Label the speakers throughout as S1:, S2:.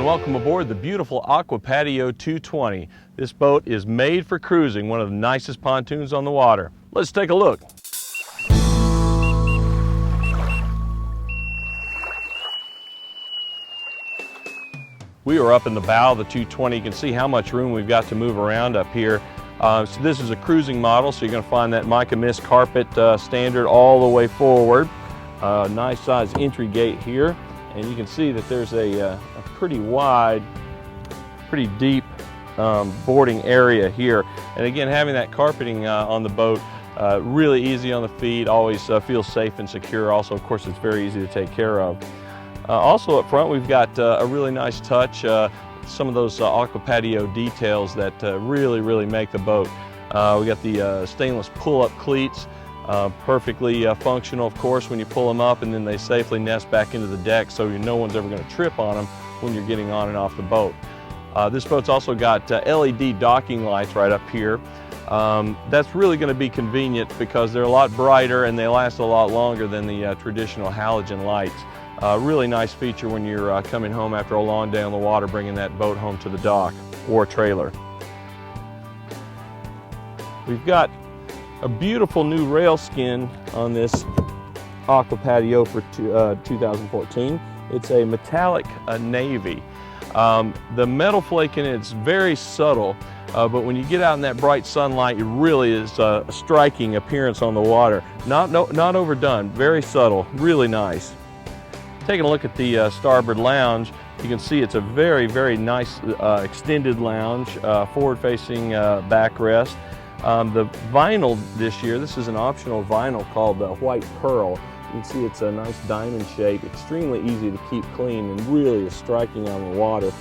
S1: welcome aboard the beautiful Aqua Patio 220. This boat is made for cruising, one of the nicest pontoons on the water. Let's take a look. We are up in the bow of the 220. You can see how much room we've got to move around up here. So this is a cruising model, so you're going to find that mica mist carpet standard all the way forward. Nice size entry gate here, and you can see that there's a pretty wide, pretty deep boarding area here. And again, having that carpeting on the boat, really easy on the feet, always feels safe and secure. Also, of course, it's very easy to take care of. Also up front, we've got a really nice touch, some of those Aqua Patio details that really make the boat. We got the stainless pull-up cleats, perfectly functional, of course, when you pull them up, and then they safely nest back into the deck, so no one's ever going to trip on them when you're getting on and off the boat. This boat's also got LED docking lights right up here. That's really going to be convenient because they're a lot brighter and they last a lot longer than the traditional halogen lights. Really nice feature when you're coming home after a long day on the water, bringing that boat home to the dock or trailer. We've got a beautiful new rail skin on this Aqua Patio for 2014. It's a metallic navy. The metal flake in it's very subtle, but when you get out in that bright sunlight, it really is a striking appearance on the water. Not overdone, very subtle, really nice. Taking a look at the starboard lounge, you can see it's a very nice extended lounge, forward-facing backrest. The vinyl this year, this is an optional vinyl called White Pearl. You can see it's a nice diamond shape, extremely easy to keep clean, and really is striking on the water.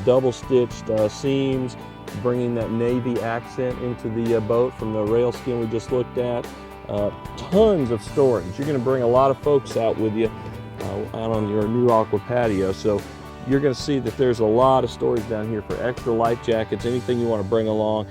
S1: Double-stitched seams, bringing that navy accent into the boat from the rail skin we just looked at. Tons of storage. You're going to bring a lot of folks out with you out on your new Aqua Patio, so you're going to see that there's a lot of storage down here for extra life jackets, anything you want to bring along,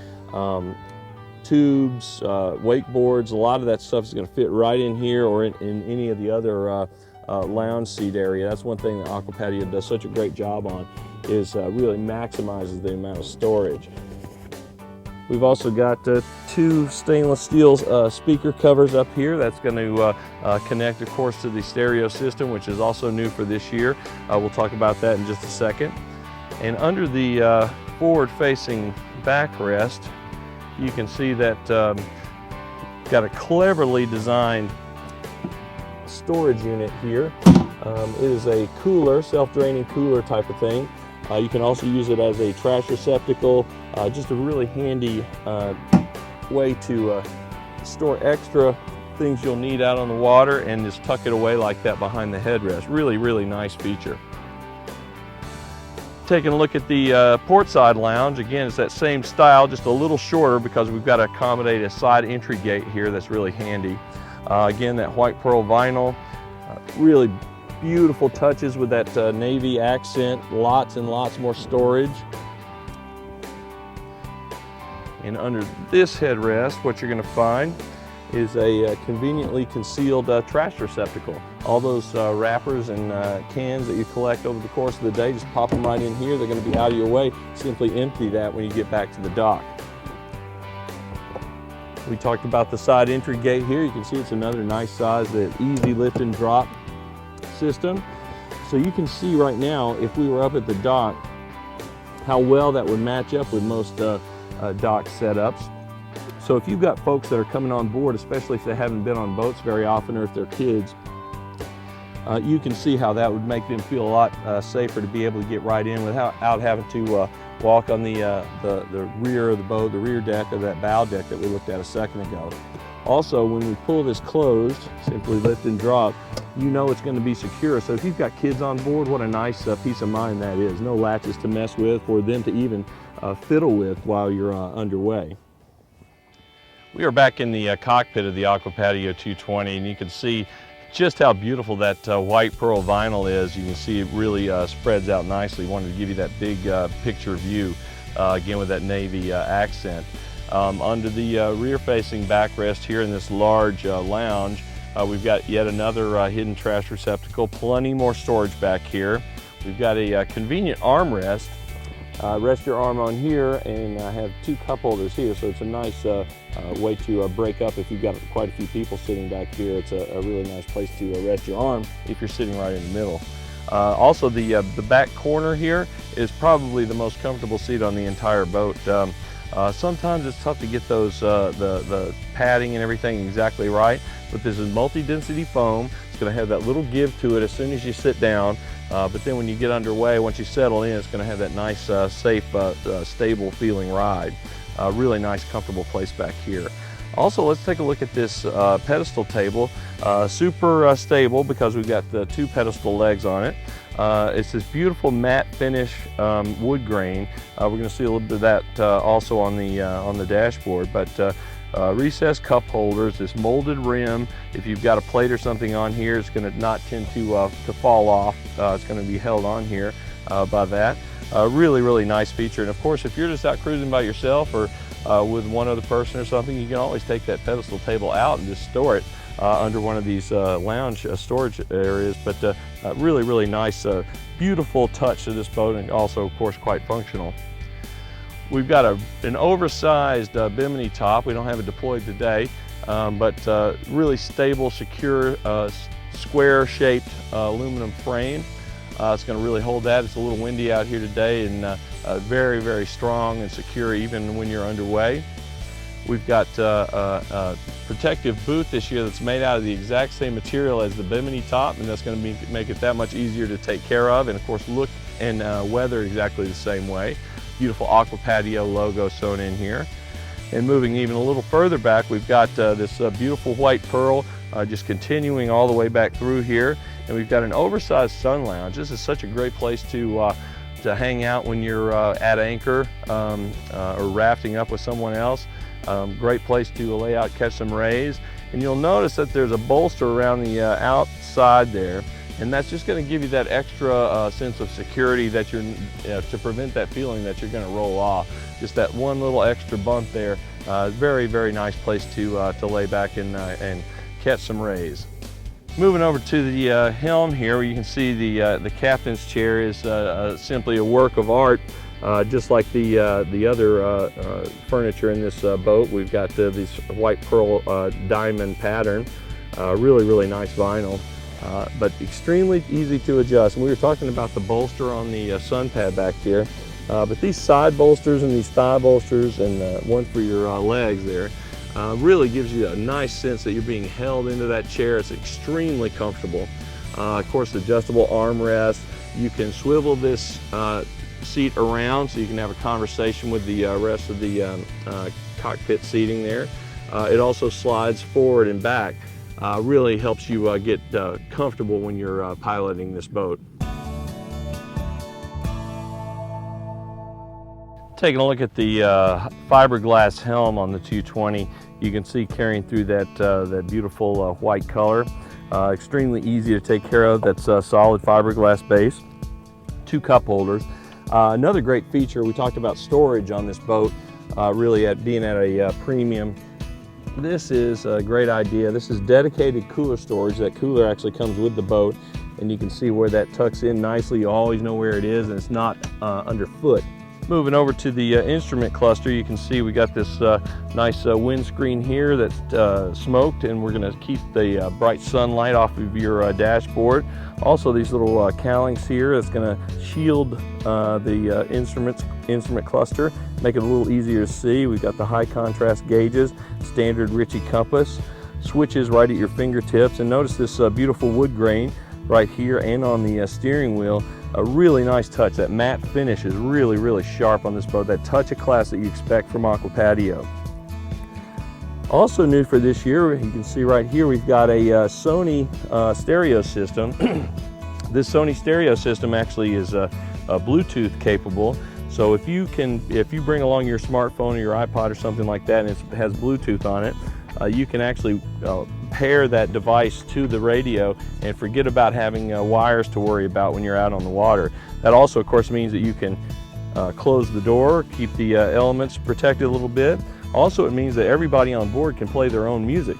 S1: tubes, wakeboards. A lot of that stuff is going to fit right in here or in any of the other lounge seat area. That's one thing that Aqua Patio does such a great job on, is really maximizes the amount of storage. We've also got two stainless steel speaker covers up here. That's going to connect, of course, to the stereo system, which is also new for this year. We'll talk about that in just a second. And under the forward-facing backrest, you can see that got a cleverly designed storage unit here. It is a cooler, self-draining cooler type of thing. You can also use it as a trash receptacle, just a really handy way to store extra things you'll need out on the water and just tuck it away like that behind the headrest. Really nice feature. Taking a look at the port side lounge, again, it's that same style, just a little shorter because we've got to accommodate a side entry gate here that's really handy. Again, that white pearl vinyl, really beautiful touches with that navy accent, lots and lots more storage. And under this headrest, what you're going to find is a conveniently concealed trash receptacle. All those wrappers and cans that you collect over the course of the day, just pop them right in here. They're going to be out of your way. Simply empty that when you get back to the dock. We talked about the side entry gate here. You can see it's another nice size, easy lift and drop system. So you can see right now, if we were up at the dock, how well that would match up with most dock setups. So if you've got folks that are coming on board, especially if they haven't been on boats very often or if they're kids, you can see how that would make them feel a lot safer to be able to get right in without having to walk on the rear of the boat, the rear deck of that bow deck that we looked at a second ago. Also, when we pull this closed, simply lift and drop, you know it's going to be secure. So if you've got kids on board, what a nice peace of mind that is. No latches to mess with or them to even fiddle with while you're underway. We are back in the cockpit of the Aqua Patio 220, and you can see just how beautiful that white pearl vinyl is. You can see it really spreads out nicely. Wanted to give you that big picture view, again with that navy accent. Under the rear-facing backrest here in this large lounge, we've got yet another hidden trash receptacle, plenty more storage back here. We've got a convenient armrest. Rest your arm on here, and have two cup holders here, so it's a nice way to break up if you've got quite a few people sitting back here. It's a really nice place to rest your arm if you're sitting right in the middle. Also, the back corner here is probably the most comfortable seat on the entire boat. Sometimes it's tough to get those the padding and everything exactly right, but this is multi-density foam. It's going to have that little give to it as soon as you sit down, but then when you get underway, once you settle in, it's going to have that nice, safe, stable feeling ride. Really nice, comfortable place back here. Also, let's take a look at this pedestal table. Super stable because we've got the two pedestal legs on it. It's this beautiful matte finish wood grain. We're going to see a little bit of that also on the dashboard. But recessed cup holders, this molded rim. If you've got a plate or something on here, it's going to not tend to fall off. It's going to be held on here by that. Really, really nice feature. And of course, if you're just out cruising by yourself or with one other person or something, you can always take that pedestal table out and just store it under one of these lounge storage areas. But really, really nice, beautiful touch to this boat, and also, of course, quite functional. We've got an oversized bimini top. We don't have it deployed today, but really stable, secure, square-shaped aluminum frame. It's going to really hold that. It's a little windy out here today, and very, very strong and secure even when you're underway. We've got a protective boot this year that's made out of the exact same material as the bimini top, and that's going to make it that much easier to take care of, and of course look and weather exactly the same way. Beautiful Aqua Patio logo sewn in here. And moving even a little further back, we've got this beautiful white pearl just continuing all the way back through here. And we've got an oversized sun lounge. This is such a great place to hang out when you're at anchor or rafting up with someone else. Great place to lay out, catch some rays. And you'll notice that there's a bolster around the outside there. And that's just going to give you that extra sense of security that you're, to prevent that feeling that you're going to roll off. Just that one little extra bump there. Very, very nice place to lay back and catch some rays. Moving over to the helm here, where you can see the captain's chair is simply a work of art, just like the other furniture in this boat. We've got this white pearl diamond pattern, really, really nice vinyl. But extremely easy to adjust. And we were talking about the bolster on the sunpad back here, but these side bolsters and these thigh bolsters and one for your legs there really gives you a nice sense that you're being held into that chair. It's extremely comfortable. Of course, adjustable armrest. You can swivel this seat around so you can have a conversation with the rest of the cockpit seating there. It also slides forward and back. Really helps you get comfortable when you're piloting this boat. Taking a look at the fiberglass helm on the 220, you can see carrying through that beautiful white color. Extremely easy to take care of. That's a solid fiberglass base. Two cup holders. Another great feature, we talked about storage on this boat, really being at a premium. This is a great idea. This is dedicated cooler storage. That cooler actually comes with the boat, and you can see where that tucks in nicely. You always know where it is, and it's not underfoot. Moving over to the instrument cluster, you can see we got this nice windscreen here that's smoked, and we're going to keep the bright sunlight off of your dashboard. Also, these little cowlings here that's going to shield the instrument cluster, make it a little easier to see. We've got the high contrast gauges, standard Ritchie compass, switches right at your fingertips, and notice this beautiful wood grain right here and on the steering wheel. A really nice touch. That matte finish is really, really sharp on this boat. That touch of class that you expect from Aqua Patio. Also new for this year, you can see right here, we've got a Sony stereo system. This Sony stereo system actually is Bluetooth capable. So if you bring along your smartphone or your iPod or something like that, and it has Bluetooth on it, you can actually pair that device to the radio and forget about having wires to worry about when you're out on the water. That also, of course, means that you can close the door, keep the elements protected a little bit. Also, it means that everybody on board can play their own music.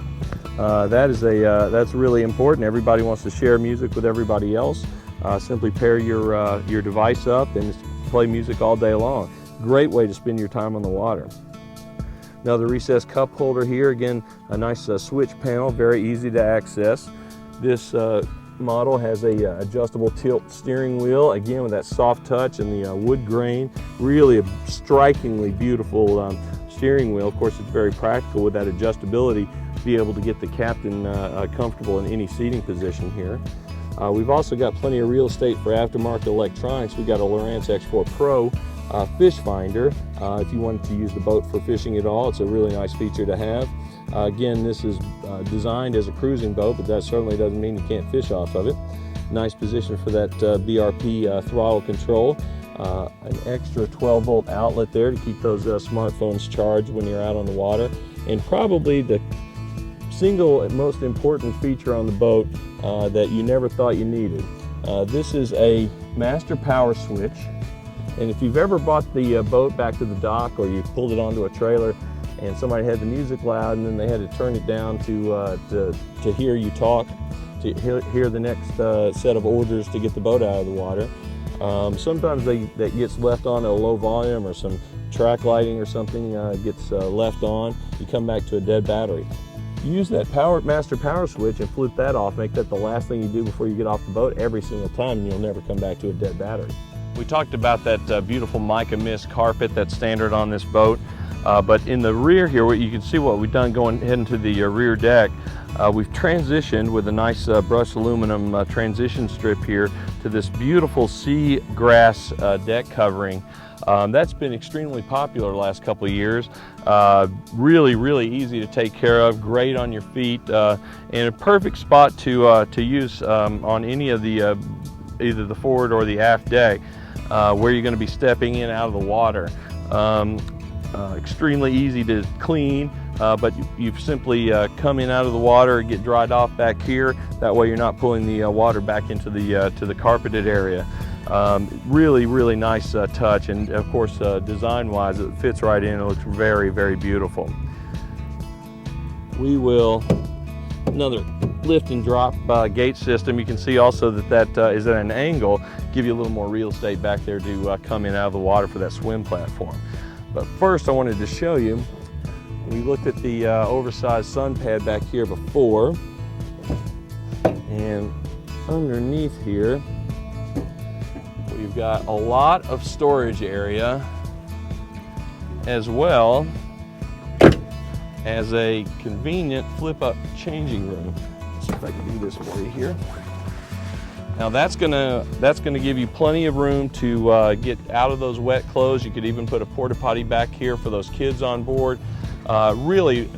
S1: That's really important. Everybody wants to share music with everybody else. Simply pair your device up and play music all day long. Great way to spend your time on the water. Another recessed cup holder here. Again, a nice switch panel, very easy to access. This model has a adjustable tilt steering wheel, again with that soft touch and the wood grain. Really a strikingly beautiful steering wheel. Of course, it's very practical with that adjustability, be able to get the captain comfortable in any seating position here. We've also got plenty of real estate for aftermarket electronics. We've got a Lowrance X4 Pro fish finder. If you wanted to use the boat for fishing at all, it's a really nice feature to have. Again, this is designed as a cruising boat, but that certainly doesn't mean you can't fish off of it. Nice position for that BRP throttle control. An extra 12-volt outlet there to keep those smartphones charged when you're out on the water. And probably the single most important feature on the boat that you never thought you needed. This is a master power switch. And if you've ever brought the boat back to the dock, or you pulled it onto a trailer and somebody had the music loud and then they had to turn it down to hear you talk, to hear the next set of orders to get the boat out of the water, sometimes that gets left on at a low volume, or some track lighting or something gets left on. You come back to a dead battery. Use that master power switch and flip that off. Make that the last thing you do before you get off the boat every single time, and you'll never come back to a dead battery. We talked about that beautiful mica mist carpet that's standard on this boat, but in the rear here, you can see what we've done heading to the rear deck. We've transitioned with a nice brushed aluminum transition strip here to this beautiful sea grass deck covering. That's been extremely popular the last couple of years. Really easy to take care of, great on your feet, and a perfect spot to use on any of the either the forward or the aft deck, where you're going to be stepping in out of the water. Extremely easy to clean, but you simply come in out of the water, get dried off back here. That way you're not pulling the water back into the to the carpeted area. Really nice touch, and of course design-wise it fits right in. It looks very beautiful. We will another lift and drop gate system. You can see also that is at an angle, give you a little more real estate back there to come in out of the water for that swim platform. But first I wanted to show you, we looked at the oversized sun pad back here before, and underneath here we've got a lot of storage area, as well as a convenient flip-up changing room. Let's see if I can do this for you here. Now that's gonna give you plenty of room to get out of those wet clothes. You could even put a porta potty back here for those kids on board. Really,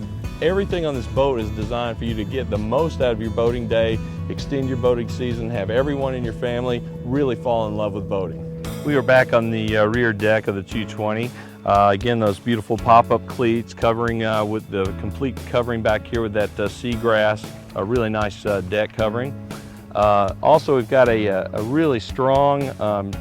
S1: everything on this boat is designed for you to get the most out of your boating day, extend your boating season, have everyone in your family really fall in love with boating. We are back on the rear deck of the 220. Again, those beautiful pop-up cleats covering with the complete covering back here with that seagrass, a really nice deck covering. Also, we've got a really strong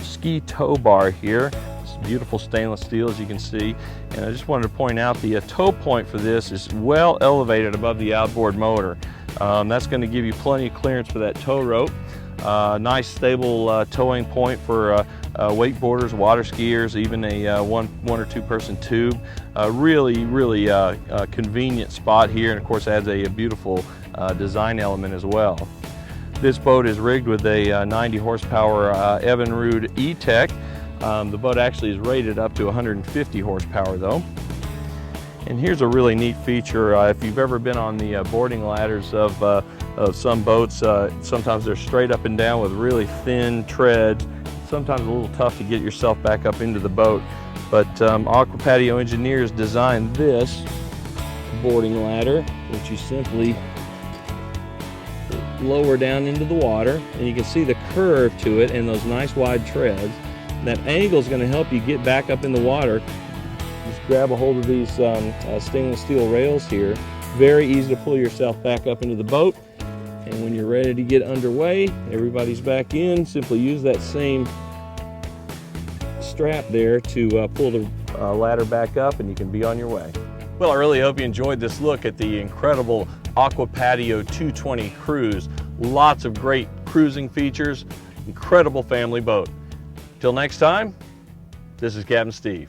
S1: ski tow bar here. It's beautiful stainless steel, as you can see. And I just wanted to point out the tow point for this is well elevated above the outboard motor. That's going to give you plenty of clearance for that tow rope. Nice stable towing point for wakeboarders, water skiers, even a one or two person tube. Really convenient spot here, and of course adds a beautiful design element as well. This boat is rigged with a 90 horsepower Evinrude E-Tech. The boat actually is rated up to 150 horsepower though. And here's a really neat feature. If you've ever been on the boarding ladders of some boats, sometimes they're straight up and down with really thin treads. Sometimes a little tough to get yourself back up into the boat. But Aqua Patio engineers designed this boarding ladder, which you simply lower down into the water, and you can see the curve to it and those nice wide treads. That angle is going to help you get back up in the water. Just grab a hold of these stainless steel rails here. Very easy to pull yourself back up into the boat, and when you're ready to get underway, everybody's back in, simply use that same strap there to pull the ladder back up, and you can be on your way. Well, I really hope you enjoyed this look at the incredible Aqua Patio 220 cruise. Lots of great cruising features, incredible family boat. Till next time, this is Captain Steve.